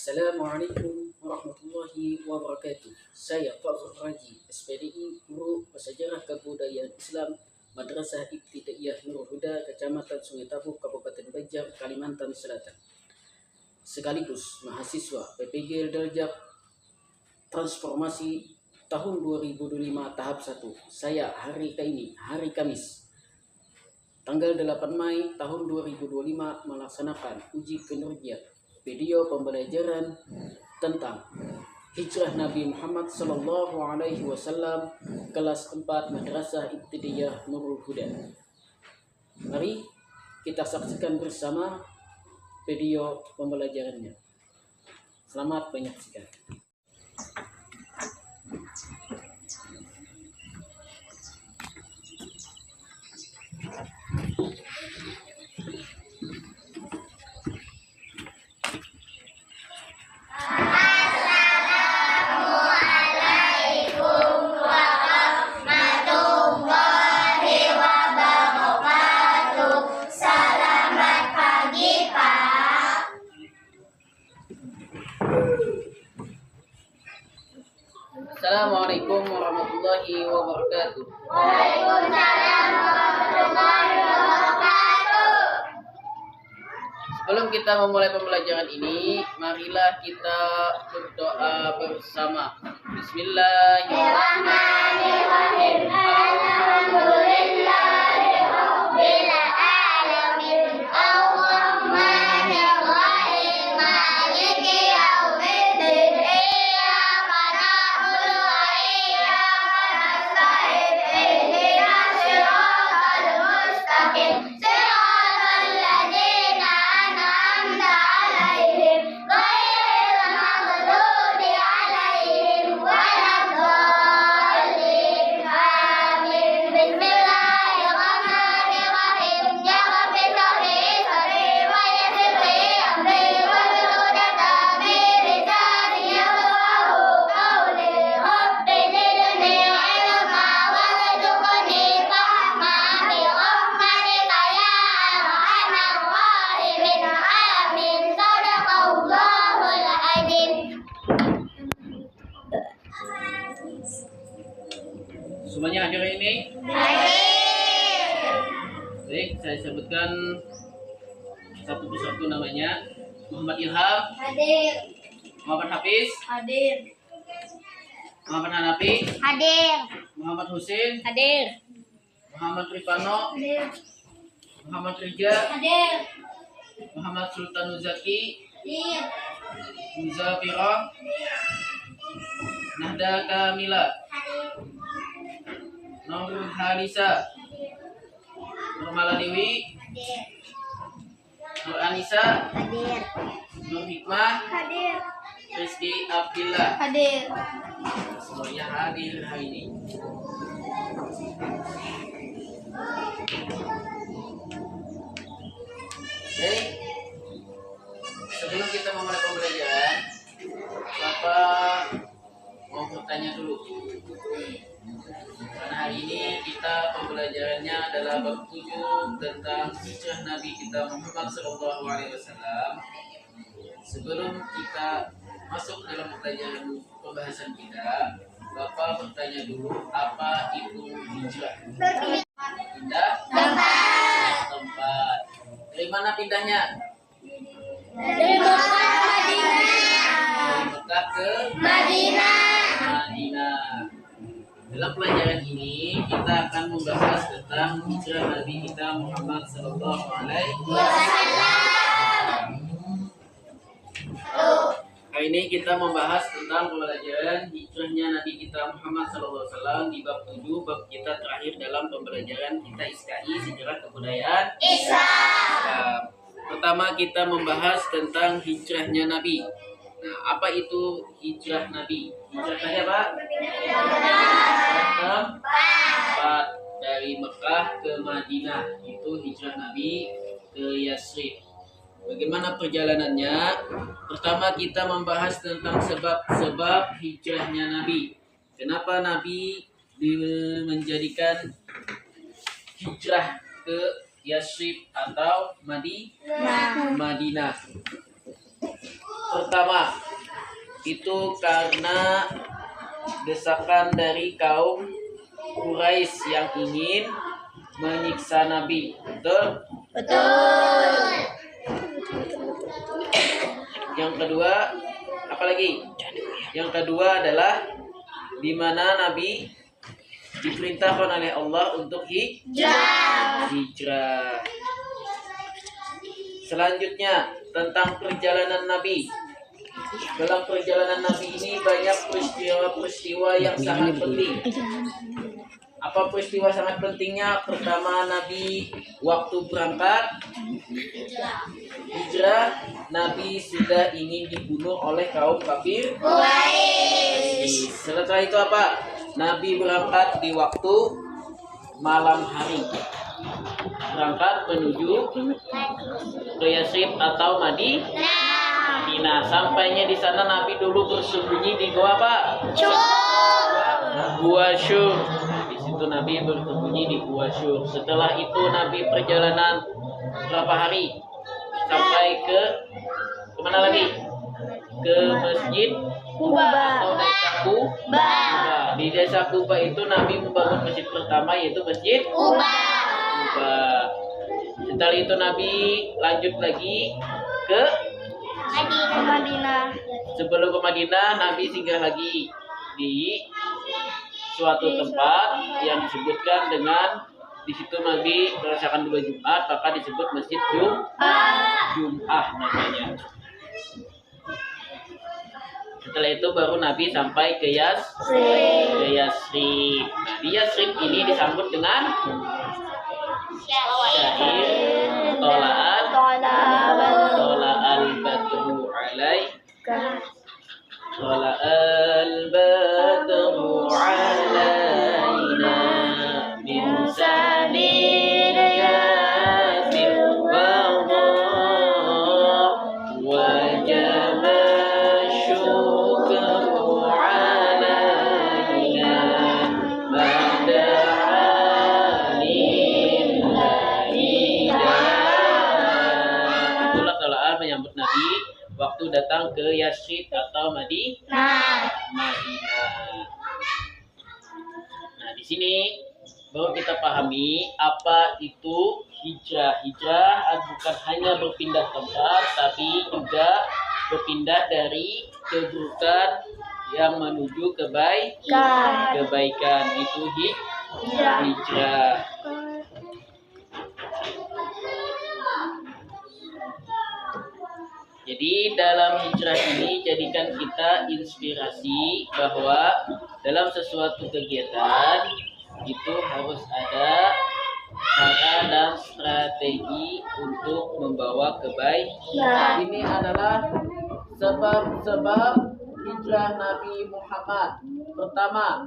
Assalamualaikum warahmatullahi wabarakatuh. Saya Fakhrul Raji, SPDI, Guru Sejarah Kebudayaan Islam, Madrasah Ibtidaiyah Nurul Huda, Kecamatan Sungai Tabuk, Kabupaten Banjar, Kalimantan Selatan. Sekaligus mahasiswa PPG Daljab Transformasi tahun 2025 tahap 1. Saya hari Kamis, tanggal 8 Mei tahun 2025 melaksanakan uji kinerja video pembelajaran tentang hijrah Nabi Muhammad Sallallahu Alaihi Wasallam kelas 4 Madrasah Ibtidaiyah Nurul Huda. Mari kita saksikan bersama video pembelajarannya. Selamat menyaksikan. Assalamualaikum warahmatullahi wabarakatuh. Waalaikumsalam warahmatullahi wabarakatuh. Sebelum kita memulai pembelajaran ini, marilah kita berdoa bersama. Bismillahirrahmanirrahim. Alhamdulillahirabbil alamin. Arrahmanirrahim. Maliki yaumiddin. Iyyaka na'budu wa iyyaka nasta'in. Ihdinas siratal mustaqim. Siratal ladzina an'amta 'alaihim ghairil maghdubi 'alaihim waladdallin. Amin. Bismillahirrahmanirrahim. Ya Rabbi shrah sadri wa yassir li amri wahlul 'uqdatam min lisani yafqahu qawli. Rabbi zidni ilma warzuqni fahma birahmatika ya arhamar rahimin. Amin. Shadaqallahul adzim. Semuanya hadir ini? Hadir. Baik, saya sebutkan satu persatu namanya. Muhammad Ilham, Hadir. Muhammad Hafiz, Hadir. Muhammad Hanafi, Hadir. Muhammad Husin, Hadir. Muhammad Rifano, Hadir. Muhammad Rija, Hadir. Muhammad Sultan Zaki, Hadir. Muzafira, Nahda Kamila, Nur Halisa, Nurmala Dewi, Hadir. Nur Anissa, Hadir. Nur Hikmah, Hadir. Rizky Abdillah. Hadir. Semuanya hadir hari ini. Baik, sebelum kita memulai pembelajaran, Bapak mau bertanya dulu. Karena hari ini kita pembelajarannya adalah bab 7 tentang hijrah Nabi kita Muhammad SAW. Sebelum kita masuk dalam pembahasan kita, Bapak bertanya dulu, apa itu hijrah? Pindah tempat. Dari mana pindahnya? Dari Mekah ke Dari Mekah ke Madinah. Madinah. Dalam pelajaran ini kita akan membahas tentang hijrah Nabi kita Muhammad Sallallahu Alaihi Wasallam. Kali ini kita membahas tentang pembelajaran hijrahnya Nabi kita Muhammad Sallallahu Alaihi Wasallam di bab 7, bab kita terakhir dalam pembelajaran kita SKI Sejarah Kebudayaan Islam. Pertama kita membahas tentang hijrahnya Nabi. Nah, apa itu hijrah Nabi? Hijrah tadi apa? Tempat dari Mekah ke Madinah. Itu hijrah Nabi ke Yasrib. Bagaimana perjalanannya? Pertama kita membahas tentang sebab-sebab hijrahnya Nabi. Kenapa Nabi menjadikan hijrah ke Yasrib atau Madinah. Pertama, itu karena desakan dari kaum Quraisy yang ingin menyiksa Nabi. Betul? Betul. Yang kedua, apa lagi? Yang kedua adalah di mana Nabi diperintahkan oleh Allah untuk hijrah. Selanjutnya tentang perjalanan Nabi. Dalam perjalanan Nabi ini banyak peristiwa-peristiwa yang sangat penting. Apa peristiwa sangat pentingnya? Pertama, Nabi waktu berangkat hijrah, Nabi sudah ingin dibunuh oleh kaum kafir Quraisy. Setelah itu apa? Nabi berangkat di waktu malam hari. Berangkat menuju ke Yasrib atau Madinah. Sampainya di sana Nabi dulu bersembunyi di gua apa? Gua Syur. Di situ Nabi bersembunyi di gua Syur. Setelah itu Nabi perjalanan berapa hari? Sampai ke kemana lagi? Ke Masjid Kuba. atau desa Kuba. Di desa Kuba itu Nabi membangun masjid pertama, yaitu Masjid Kuba. Setelah itu Nabi lanjut lagi ke Madinah. Sebelum ke Madinah, Nabi singgah lagi di suatu tempat yang disebutkan dengan di situ Nabi merasakan 2 Jumat, maka disebut Masjid Jum'ah namanya. Setelah itu baru Nabi sampai ke Yasrib. Nah, di Yasrib ini disambut dengan syahir tola'al badru alaika min saniyyatil wada wajaba syukru alaina Itulah tola'al menyambut Nabi waktu datang ke Yasrib atau Madinah. Nah, di sini baru kita pahami apa itu hijrah. Hijrah bukan hanya berpindah tempat, tapi juga berpindah dari keburukan yang menuju kebaikan. Itu hijrah. Jadi dalam hijrah ini jadikan kita inspirasi bahwa dalam sesuatu kegiatan itu harus ada cara dan strategi untuk membawa kebaikan. Ini adalah sebab-sebab hijrah Nabi Muhammad. Pertama,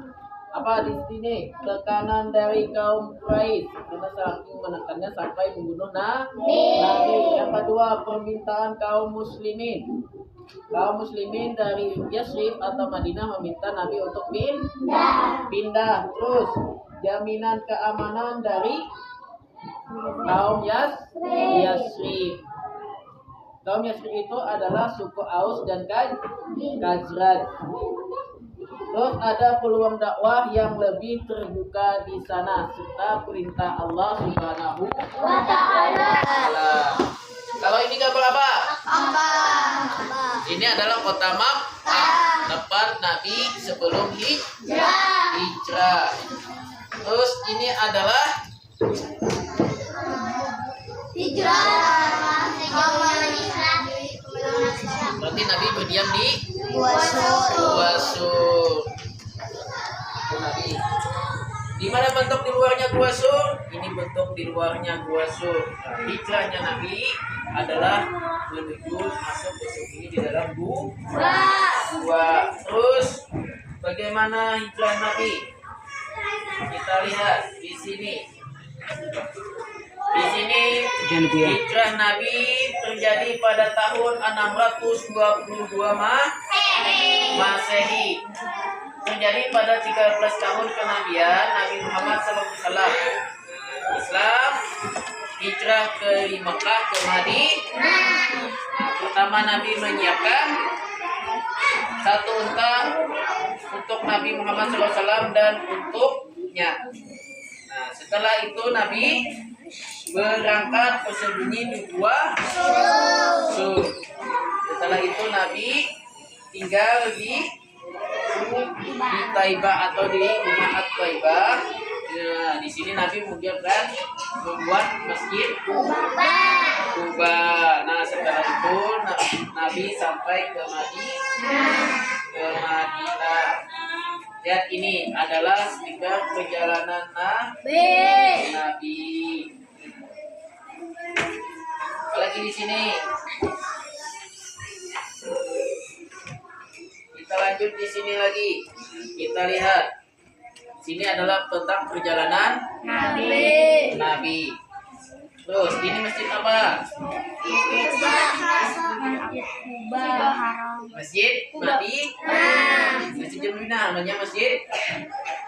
apa di sini? Tekanan dari kaum Quraisy karena saking menekannya sampai membunuh Nabi. Yang kedua, permintaan kaum muslimin. Kaum muslimin dari Yasrib atau Madinah meminta Nabi untuk pindah. Terus, jaminan keamanan dari kaum Yasrib. Kaum Yasrib itu adalah suku Aus dan Khazraj. Terus ada peluang dakwah yang lebih terbuka di sana serta perintah Allah Subhanahu wa Ta'ala. Kalau ini gambar apa? Ini adalah kota Makkah, tempat Nabi sebelum hijrah. Terus ini adalah berarti Nabi berdiam di Guasur. Nabi. Di mana bentuk di luarnya Guasur? Ini bentuk di luarnya Guasur. Hijrahnya Nabi adalah menuju masuk bersembunyi di dalam gua. Terus bagaimana hijrah Nabi? Kita lihat di sini. Di sini hijrah Nabi terjadi pada tahun 622 Masehi. Terjadi pada 13 tahun kenabian Nabi Muhammad SAW. Islam hijrah ke Mekah ke Madinah. Pertama Nabi menyiapkan satu unta untuk Nabi Muhammad SAW dan untuknya. Nah, setelah itu Nabi berangkat bersembunyi di gua Sur. Setelah itu Nabi tinggal di Taibah atau di rumah At-Taibah. Nah, di sini Nabi membuat masjid Kuba. Nah, setelah itu Nabi sampai ke Madinah. Lihat, ini adalah stiker perjalanan Nabi. Lagi di sini. Kita lanjut di sini lagi. Kita lihat. Sini adalah tentang perjalanan Nabi. Terus, ini masjid apa? Masjid Madinah, namanya Masjid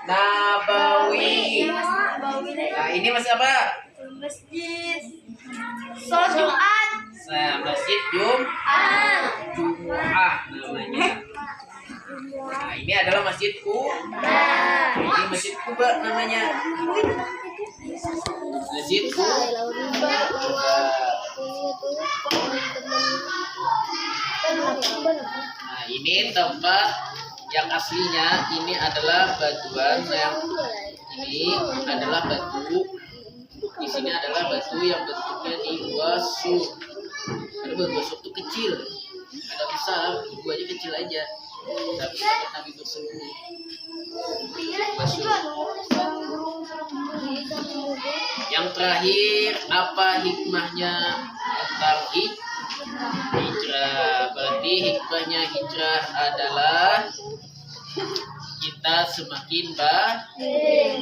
Nabawi. Nah, ini masjid apa? Masjid Sholat Jumat. Nah, Masjid Jumu'ah namanya. Nah, ini adalah Masjid Kuba. Ini Masjid Kuba namanya. Masjid Kuba. Nah, ini tempat yang aslinya. Ini adalah batuan yang ini adalah batu. Di sini adalah batu yang bentuknya di wasuk. Ada wasuk itu kecil, ada besar, buahnya kecil aja. Tapi tempat Nabi bersembunyi. Yang terakhir, apa hikmahnya tentang hijrah? Berarti hikmahnya hijrah adalah kita semakin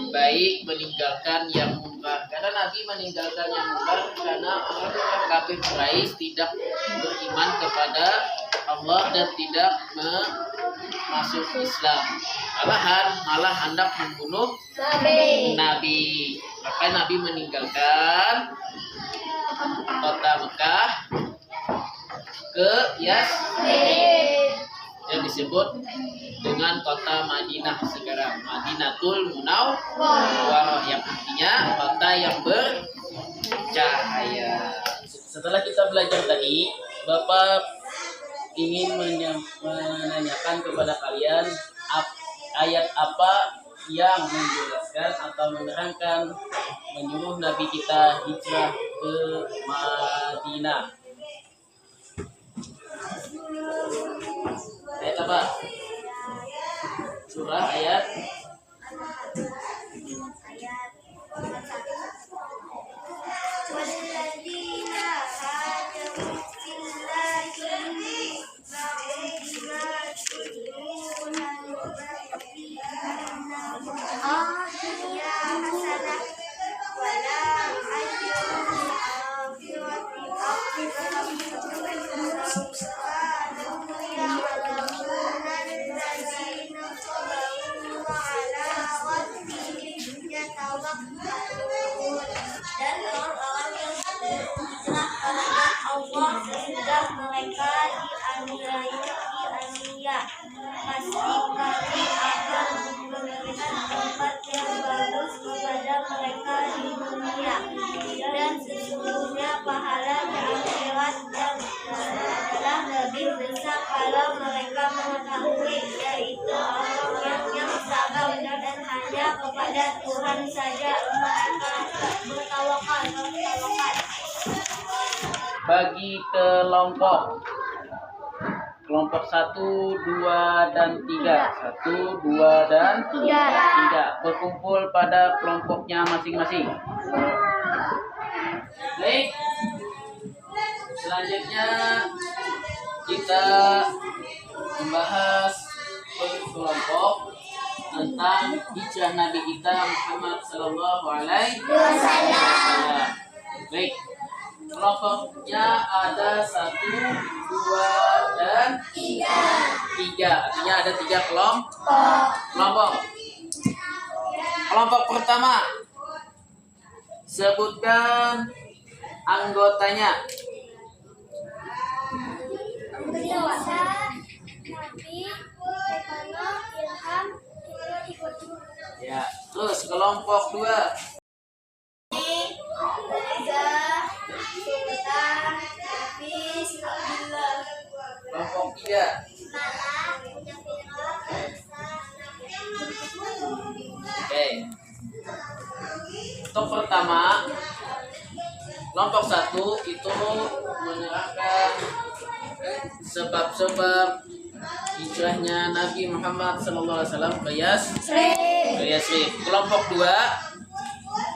baik meninggalkan yang munkar. Karena Nabi meninggalkan yang munkar karena orang kafir Quraisy tidak beriman kepada Allah dan tidak masuk Islam. Malah hendak membunuh Nabi. Maka Nabi meninggalkan kota Mekah ke Yasrib yang disebut dengan kota Madinah sekarang, Madinatul Munawwarah, yang artinya kota yang bercahaya. Setelah kita belajar tadi, Bapak ingin menanyakan kepada kalian ayat apa yang menjelaskan atau menerangkan menyuruh Nabi kita hijrah ke Madinah. Ayat apa? Surah ayat dan orang-orang yang berhijrah karena Allah sesudah mereka dianiaya. Pasti kami akan memberikan tempat yang bagus kepada mereka di dunia, dan sesungguhnya pahala di akhirat yang adalah lebih besar kalau mereka mengetahui, yaitu orang yang sabar dan hanya kepada Tuhan saja mereka bertawakal. bagi kelompok 1, 2, dan 3. 1, 2, dan 3. Berkumpul pada kelompoknya masing-masing. Baik. Selanjutnya kita membahas kelompok tentang hijrah Nabi kita Muhammad Sallallahu Alaihi Wasallam. Baik. Kelompoknya ada 1, 2, dan 3. Artinya ada 3 kelompok. Kelompok pertama, sebutkan anggotanya. Musa, Nabi, Stefano, Ilham, Ya, terus kelompok 2. Reza, Sultan, Hafiz, Abdullah. Kelompok 3. Malah, Jafira, Oke. Untuk pertama, kelompok 1 itu menerangkan sebab-sebab hijrahnya Nabi Muhammad SAW ke Yasrib. Kelompok 2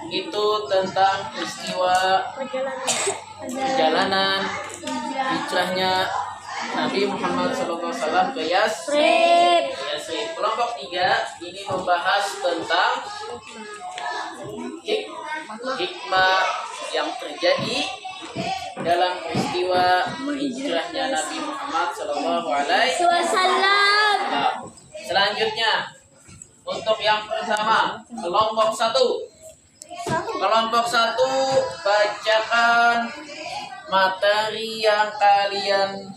itu tentang peristiwa perjalanan hijrahnya Nabi Muhammad SAW ke Yasrib. Kelompok 3 ini membahas tentang hikmah yang terjadi dalam peristiwa hijrahnya Nabi Muhammad SAW. Selanjutnya, untuk yang pertama, kelompok 1. Kelompok 1 bacakan materi yang kalian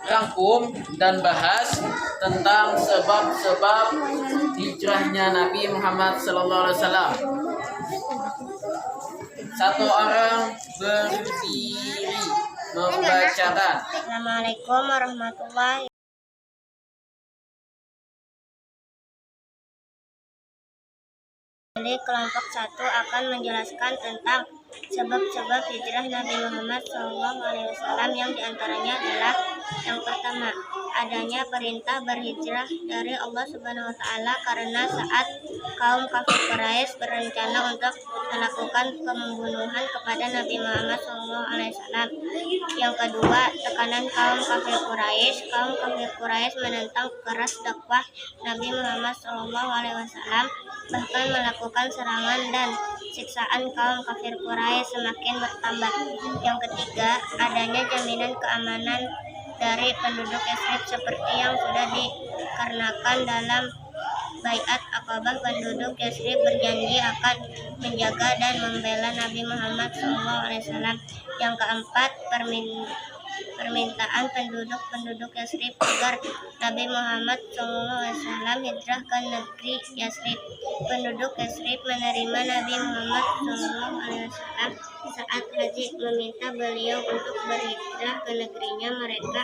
rangkum dan bahas tentang sebab-sebab hijrahnya Nabi Muhammad SAW. Satu orang berdiri membacakan. Assalamualaikum warahmatullahi. Jadi kelompok 1 akan menjelaskan tentang sebab-sebab hijrah Nabi Muhammad SAW yang diantaranya adalah yang pertama, adanya perintah berhijrah dari Allah Subhanahu Wa Taala karena saat kaum kafir Quraisy berencana untuk melakukan pembunuhan kepada Nabi Muhammad SAW. Yang kedua, tekanan kaum kafir Quraisy. Kaum kafir Quraisy menentang keras dakwah Nabi Muhammad SAW, bahkan melakukan serangan dan siksaan kaum kafir Quraisy semakin bertambah. Yang ketiga, adanya jaminan keamanan dari penduduk Yasrib seperti yang sudah dikarenakan dalam Baiat Aqabah. Penduduk Yasrib berjanji akan menjaga dan membela Nabi Muhammad SAW. Yang keempat, permintaan penduduk Yasrib agar Nabi Muhammad SAW hijrah ke negeri Yasrib. Penduduk Yasrib menerima Nabi Muhammad SAW saat haji, meminta beliau untuk berhijrah ke negerinya. Mereka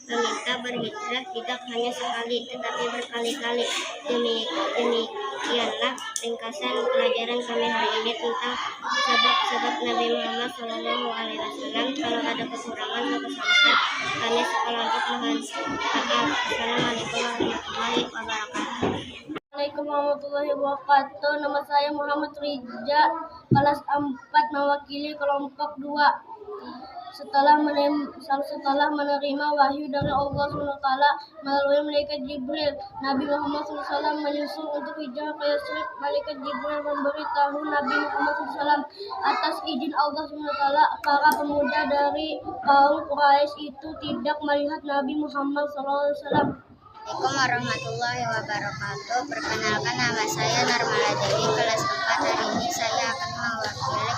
meminta berhijrah tidak hanya sekali tetapi berkali-kali. Demikianlah ringkasan pelajaran kami hari ini tentang sebab-sebab Nabi Muhammad SAW. Kalau ada kekurangan atau kesalahan, kami sekelompok mohon maaf. Assalamualaikum warahmatullahi wabarakatuh. Assalamualaikum warahmatullahi wabarakatuh. Nama saya Muhammad Rija, kelas 4, mewakili kelompok 2. Setelah menerima wahyu dari Allah SWT melalui malaikat Jibril, Nabi Muhammad SAW menyusul untuk hijrah ke Yasrib. Malaikat Jibril memberitahu Nabi Muhammad SAW atas izin Allah SWT. Para pemuda dari kaum Quraisy itu tidak melihat Nabi Muhammad SAW. Assalamualaikum warahmatullahi wabarakatuh. Perkenalkan, nama saya Narmala Dewi, kelas 4. Hari ini saya akan mewakili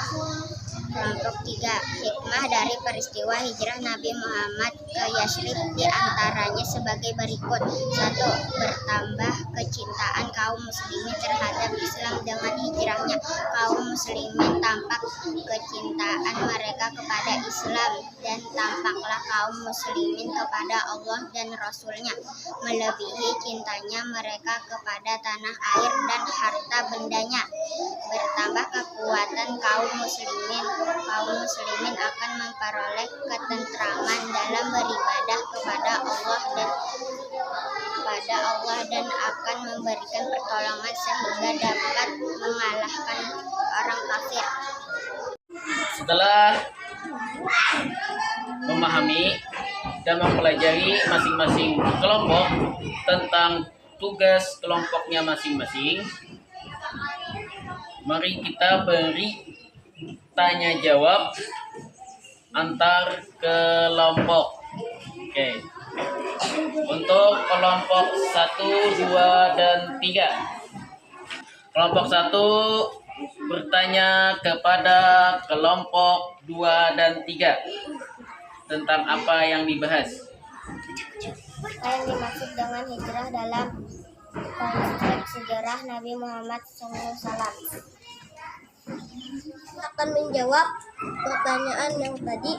kelompok 3. Hikmah dari peristiwa hijrah Nabi Muhammad ke Yasrib diantaranya sebagai berikut. 1. Bertambah kecintaan kaum muslimin terhadap Islam dengan hijrahnya. Kaum muslimin tampak kecintaan mereka kepada Islam dan tampaklah kaum muslimin kepada Allah dan Rasulnya, melebihi cintanya mereka kepada tanah air dan harta bendanya. Bertambah kekuatan kaum muslimin akan memperoleh ketentraman dalam beribadah kepada Allah dan akan memberikan pertolongan sehingga dapat mengalahkan orang kafir. Setelah memahami dan mempelajari masing-masing kelompok tentang tugas kelompoknya masing-masing, mari kita beri tanya jawab antar kelompok. Oke. Untuk kelompok 1, 2, dan 3. Kelompok 1 bertanya kepada kelompok 2 dan 3 tentang apa yang dibahas. Apa yang dimaksud dengan hijrah dalam konsep sejarah Nabi Muhammad SAW? Akan menjawab pertanyaan yang tadi.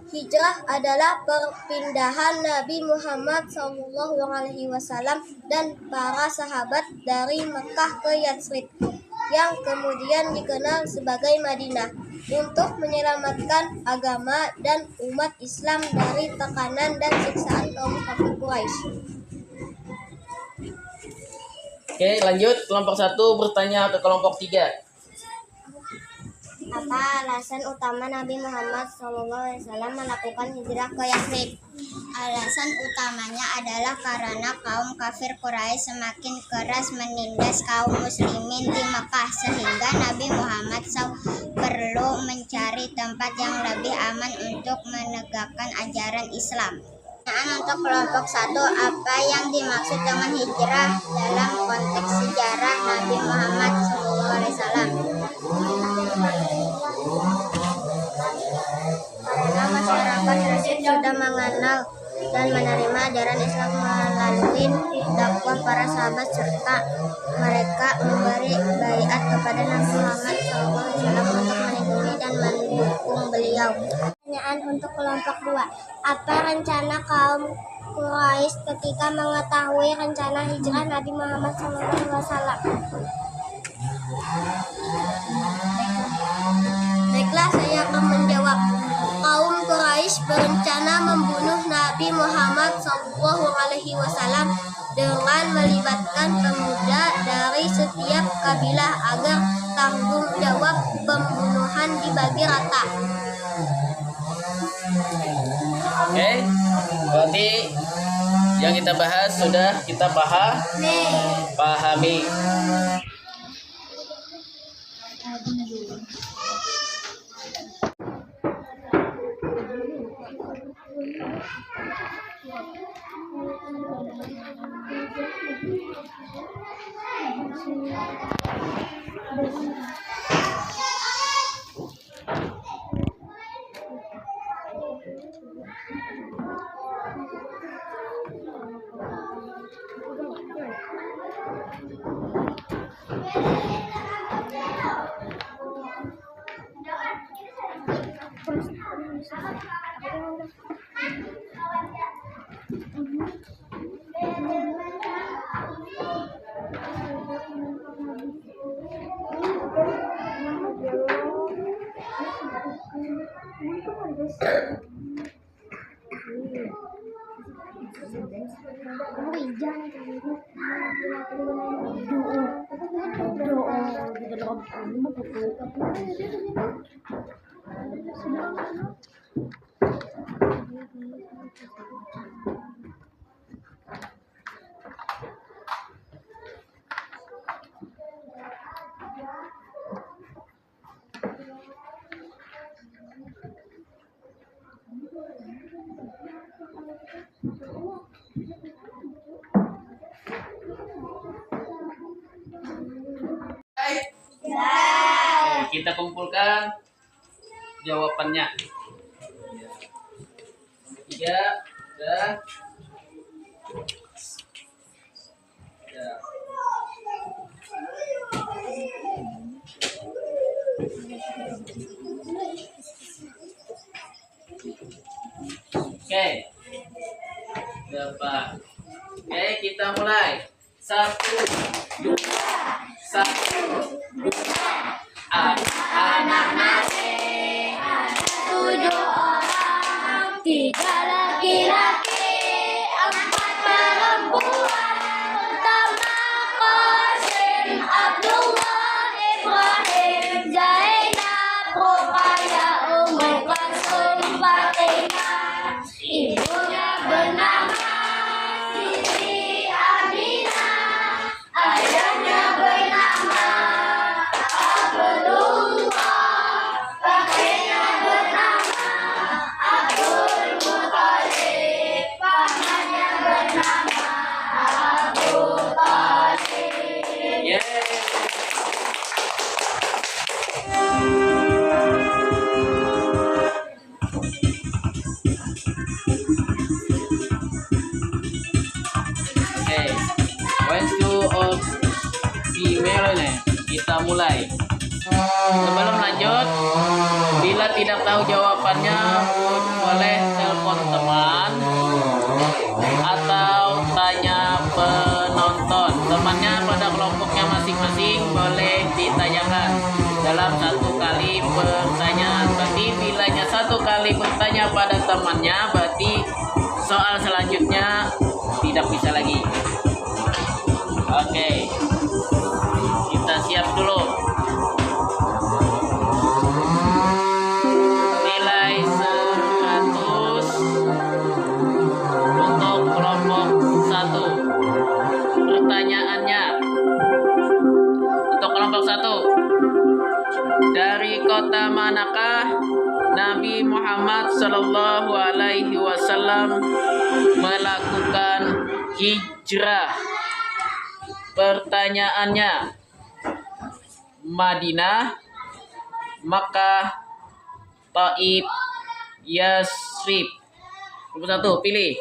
Hijrah adalah perpindahan Nabi Muhammad SAW dan para sahabat dari Mekah ke Yatsrib, yang kemudian dikenal sebagai Madinah, untuk menyelamatkan agama dan umat Islam dari tekanan dan siksaan kaum kafir Quraisy. Oke, lanjut. Kelompok 1 bertanya ke kelompok 3. Apa alasan utama Nabi Muhammad SAW melakukan hijrah ke Yatsrib? Alasan utamanya adalah karena kaum kafir Quraisy semakin keras menindas kaum muslimin di Mekah, sehingga Nabi Muhammad SAW perlu mencari tempat yang lebih aman untuk menegakkan ajaran Islam. Pertanyaan untuk kelompok 1, apa yang dimaksud dengan hijrah dalam konteks sejarah Nabi Muhammad SAW? Karena masyarakat Rasul sudah mengenal dan menerima ajaran Islam melalui dakwah para sahabat, serta mereka memberi baiat kepada Nabi Muhammad SAW untuk melindungi dan mendukung beliau. Pertanyaan untuk kelompok 2, apa rencana kaum Quraisy ketika mengetahui rencana hijrah Nabi Muhammad SAW? Baiklah, saya akan menjawab. Kaum Quraisy berencana membunuh Nabi Muhammad SAW dengan melibatkan pemuda dari setiap kabilah agar tanggung jawab pembunuhan dibagi rata. Oke, berarti yang kita bahas sudah kita pahami. Kita kumpulkan jawabannya. 3 dan Oke. Berapa? Oke, kita mulai. 1, 2, 1, 2. Anak nasi, 7 orang, 3 laki-laki, 4 perempuan. Pertama Qasim, Abdullah, Ibrahim, Zainab, Ruqayyah, Ummu Kalsum, Fatimah. Ibunya bernama Siti Aminah, ayahnya bernama Abdullah, kakeknya bernama Abdul Muthalib. email ini. Kita mulai. Sebelum lanjut, bila tidak tahu jawabannya, boleh telepon teman atau tanya penonton. Temannya pada kelompoknya masing-masing boleh ditanyakan dalam satu kali pertanyaan. Berarti bilanya satu kali bertanya pada temannya, berarti soal selanjutnya tidak bisa lagi. Oke, kita siap dulu. Nilai 100 untuk kelompok 1. Pertanyaannya untuk kelompok 1. Dari kota manakah Nabi Muhammad Sallallahu Alaihi Wasallam melakukan hijrah? Pertanyaannya, Madinah, Makkah, Taif, Yasrib. Nomor 1, pilih.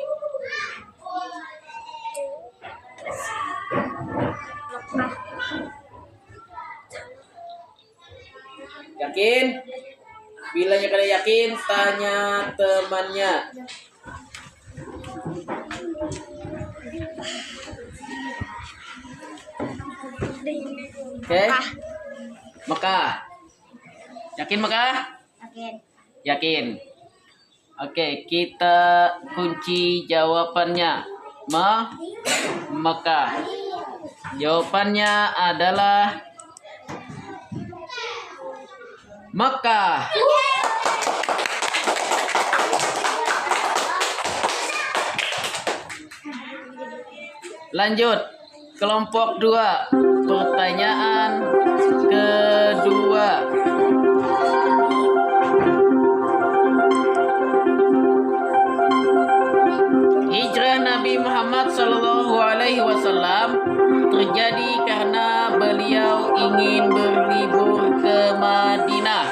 Yakin? Bilanya kalian yakin, tanya temannya. Oke. Mekah. Yakin Mekah? Yakin. Yakin. Oke, kita kunci jawabannya. Mekah. Jawabannya adalah Mekah. Lanjut, kelompok 2. Pertanyaan kedua. Hijrah Nabi Muhammad Sallallahu Alaihi Wasallam terjadi karena beliau ingin berlibur ke Madinah.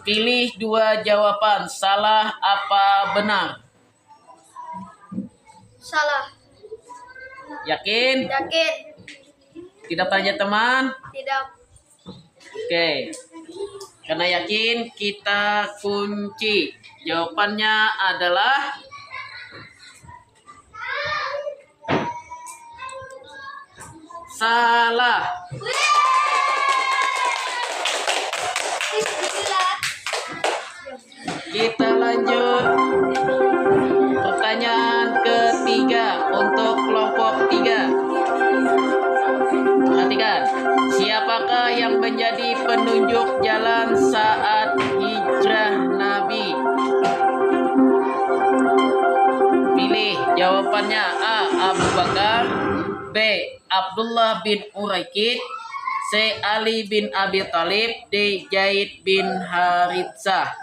Pilih 2 jawaban, salah apa benar? Salah. Yakin? Yakin. Tidak tanya teman? Tidak. Oke. Karena yakin, kita kunci. Jawabannya adalah salah. Kita lanjut. Pertanyaan ketiga untuk kelompok 3. Perhatikan, siapakah yang menjadi penunjuk jalan saat hijrah Nabi? Pilih jawabannya. A. Abu Bakar, B. Abdullah bin Uraikid, C. Ali bin Abi Thalib, D. Zaid bin Haritsah.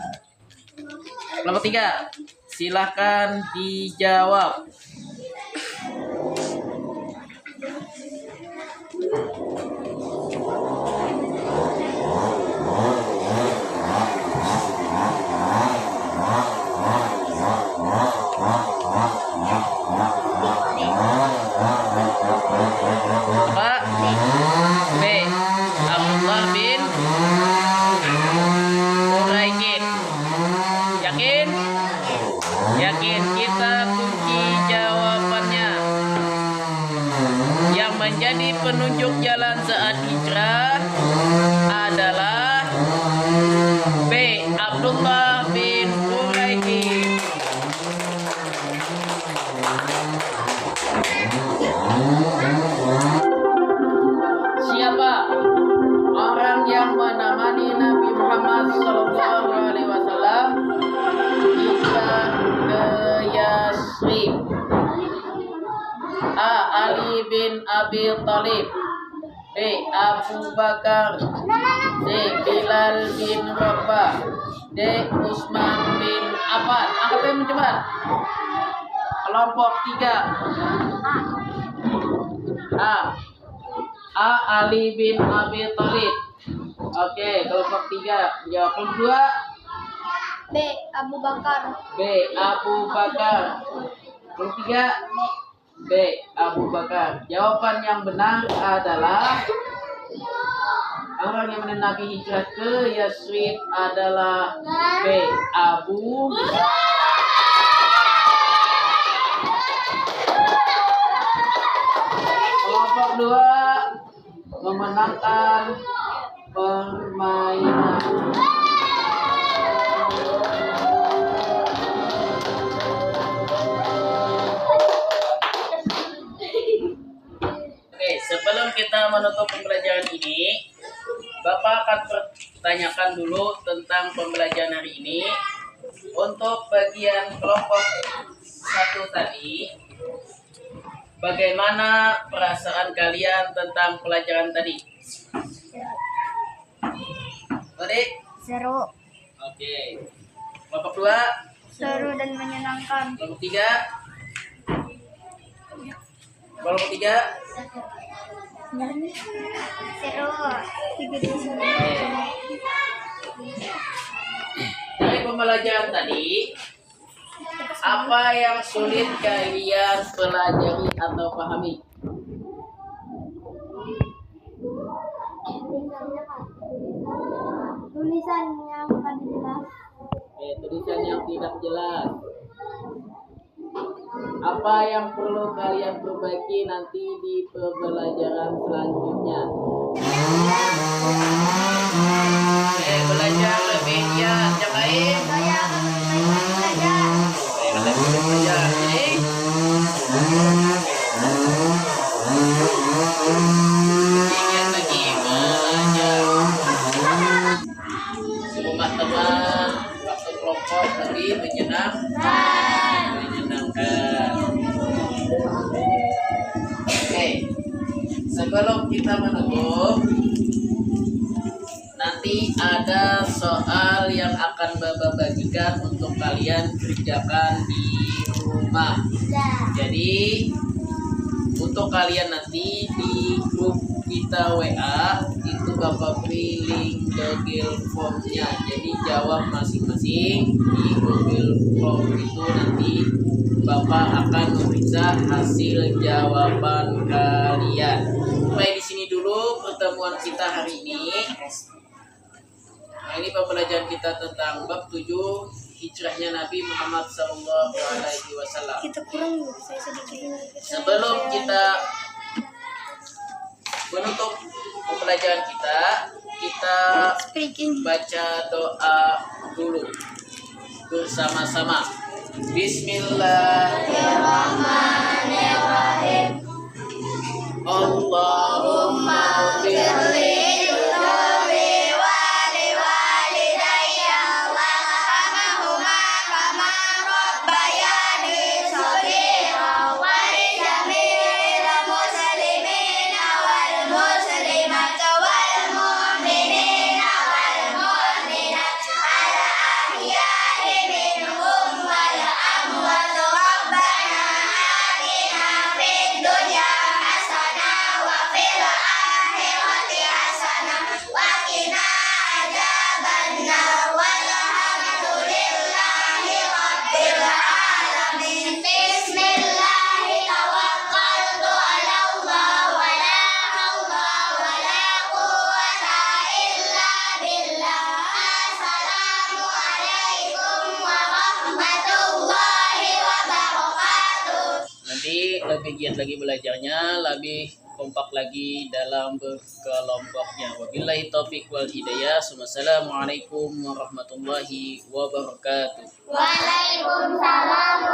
Kelompok 3, silahkan dijawab. Pak, B. Abdullah bin Uraikid. Yakin? Yakin. Kita kunci jawabannya. Yang menjadi penunjuk jalan saat hijrah adalah B. Abdullah bin Uraikid. Siapa orang yang menemani Nabi Muhammad Sallallahu Alaihi Wasallam hijrah ke Yasrib? A. Ali bin Abi Thalib, B. Abu Bakar, C. Bilal bin Rabah, D. Utsman bin Affan. Angkat tangan cepat. Kelompok 3. A. Ali bin Abi Thalib. Oke, kelompok 3. Jawab kelompok 2. B. Abu Bakar. B. Abu Bakar. Kelompok 3. B. Abu Bakar. Jawaban yang benar adalah orang yang menabi hijrah ke Yasrib adalah B. Abu kelompok 2 memenangkan permainan. Oke, sebelum kita menutup pembelajaran ini, Bapak akan pertanyakan dulu tentang pembelajaran hari ini. Untuk bagian kelompok 1 tadi, bagaimana perasaan kalian tentang pelajaran tadi? Adik? Seru. Oke. Kelompok 2? Seru dan menyenangkan. Kelompok 3? Kelompok 3? Seru. Dari pembelajaran tadi, apa yang sulit kalian pelajari atau pahami? Tulisan yang bukan jelas. Tulisan yang tidak jelas. Apa yang perlu kalian perbaiki nanti di pembelajaran selanjutnya? Belajar lebih giat yang lain. Lebih belajar. Ingat lagi belajar. Rumah teman, waktu kelompok tadi menyenangkan. Oke, sebelum kita menutup, nanti ada soal yang akan Baba bagikan untuk kalian kerjakan di rumah. Jadi untuk kalian nanti di grup kita WA itu Bapak beri link Google Form-nya. Jadi jawab masing-masing di Google Form itu, nanti Bapak akan memeriksa hasil jawaban kalian. Sampai di sini dulu pertemuan kita hari ini. Nah, ini pembelajaran kita tentang bab 7 hijrahnya Nabi Muhammad SAW. Kita kurang saya sedikit. Sebelum kita menutup pembelajaran kita baca doa dulu bersama-sama. Bismillahirrahmanirrahim. Allahumma firli lebih giat lagi belajarnya, lebih kompak lagi dalam berkelompoknya. Wabillahi taufiq wal hidayah. Wassalamualaikum warahmatullahi wabarakatuh. Waalaikumsalam.